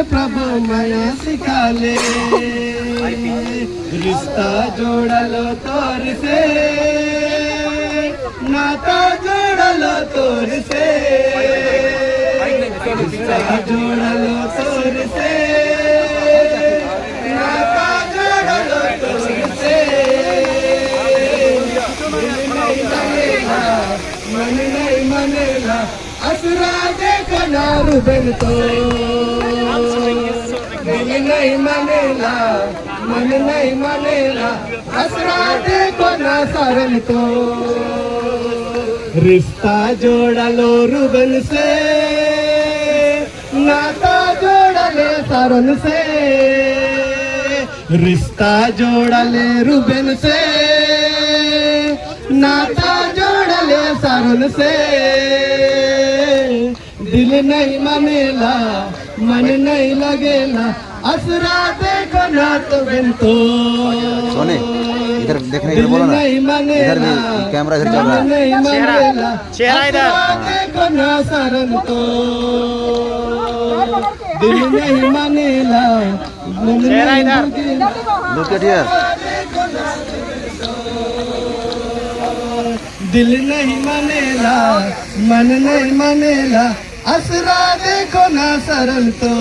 प्रभु माया सिखा ले। रिश्ता जोड़ा लो तोर से, नाता जोड़ा लो तोर से, रिश्ता जोड़ा लो तोर से, नाता जोड़ा लो तोर से। मन नहीं मनेला असरा देखो ना रुबन तो, दिल नहीं मनेला मन नहीं मनेला असरा देखो ना सारन तो। रिश्ता जोड़ा लो रुबन से, नाता जोड़ा ले सारन से, रिश्ता जोड़ा ले रुबन से, नाता जोड़ा ले सारन से। दिल नहीं मनेला मन नहीं लगेला असरा देखो ना तो बिन तो। सोने इधर देखने के लिए बोलो ना, इधर भी कैमरा इधर चल रहा है, चेहरा इधर देखो ना सारन तो। दिल नहीं मनेला चेहरा इधर, लुक एट हियर। दिल नहीं मनेला मन नहीं मनेला असरा देखो ना सरल तो।